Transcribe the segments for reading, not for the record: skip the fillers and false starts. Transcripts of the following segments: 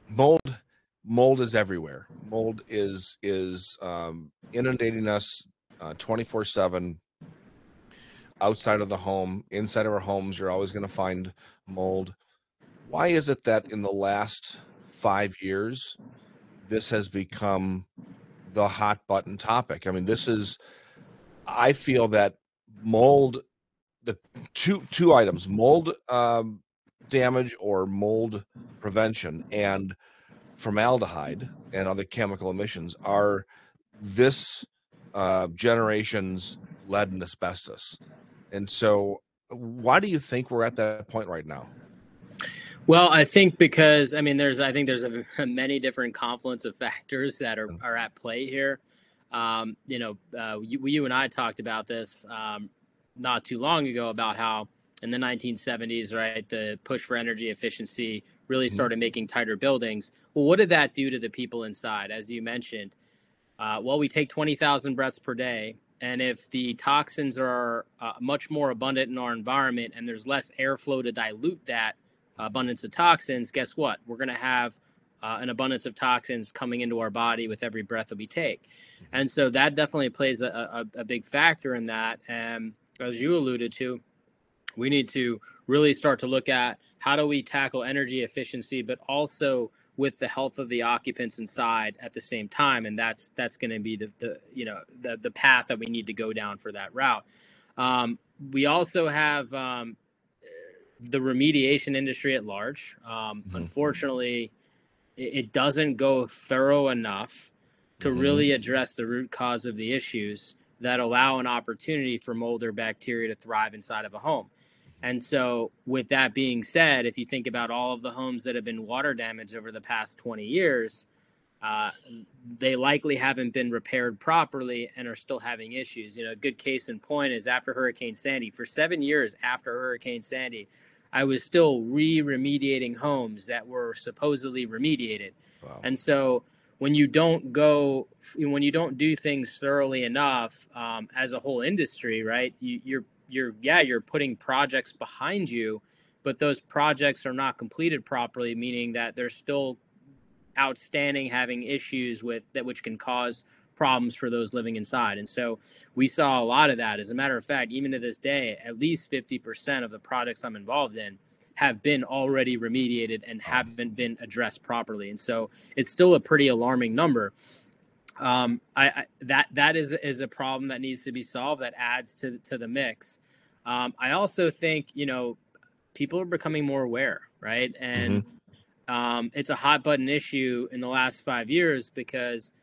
mold mold is everywhere. Mold is inundating us 24/7 outside of the home. Inside of our homes, you're always going to find mold. Why is it that in the last 5 years this has become the hot button topic? I mean, I feel that mold, the two items, mold damage or mold prevention and formaldehyde and other chemical emissions are this generation's lead and asbestos. And so, why do you think we're at that point right now? Well, I think because I think there's many different confluence of factors that are at play here. You and I talked about this not too long ago about how in the 1970s, right, the push for energy efficiency really Mhm. started making tighter buildings. Well, what did that do to the people inside? As you mentioned, well, we take 20,000 breaths per day. And if the toxins are much more abundant in our environment and there's less airflow to dilute that abundance of toxins, guess what? We're going to have an abundance of toxins coming into our body with every breath that we take. And so that definitely plays a big factor in that. And as you alluded to, we need to really start to look at how do we tackle energy efficiency, but also with the health of the occupants inside at the same time, and that's going to be the path that we need to go down for that route. We also have the remediation industry at large. Unfortunately, it doesn't go thorough enough to really address the root cause of the issues that allow an opportunity for mold or bacteria to thrive inside of a home. And so, with that being said, if you think about all of the homes that have been water damaged over the past 20 years, uh, they likely haven't been repaired properly and are still having issues. A good case in point is after Hurricane Sandy. For 7 years after Hurricane Sandy, I was still remediating homes that were supposedly remediated. Wow. And so, when you don't do things thoroughly enough, as a whole industry, right? You're putting projects behind you, but those projects are not completed properly, meaning that they're still outstanding, having issues with that, which can cause problems for those living inside. And so we saw a lot of that. As a matter of fact, even to this day, at least 50% of the projects I'm involved in have been already remediated and haven't been addressed properly. And so it's still a pretty alarming number. That is a problem that needs to be solved, that adds to the mix. I also think, people are becoming more aware, right? And it's a hot button issue in the last 5 years because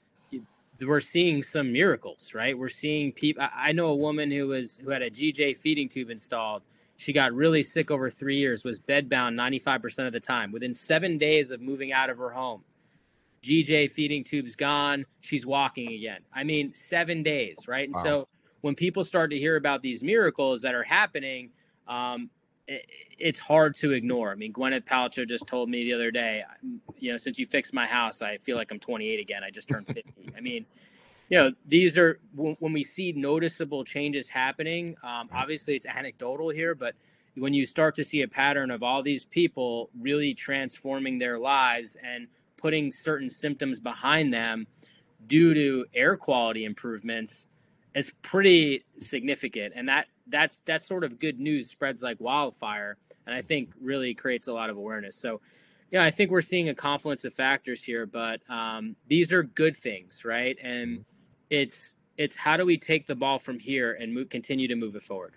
we're seeing some miracles, right? We're seeing people. I know a woman who had a GJ feeding tube installed. She got really sick over 3 years, was bedbound 95% of the time. Within 7 days of moving out of her home, GJ feeding tube's gone. She's walking again. I mean, 7 days, right? And Wow. so when people start to hear about these miracles that are happening, it's hard to ignore. I mean, Gwyneth Paltrow just told me the other day, since you fixed my house, I feel like I'm 28 again. I just turned 50. I mean, these are when we see noticeable changes happening. Obviously, it's anecdotal here, but when you start to see a pattern of all these people really transforming their lives and putting certain symptoms behind them due to air quality improvements, it's pretty significant. And that's sort of good news spreads like wildfire, and I think really creates a lot of awareness. So yeah, I think we're seeing a confluence of factors here, but these are good things, right? And it's how do we take the ball from here and continue to move it forward?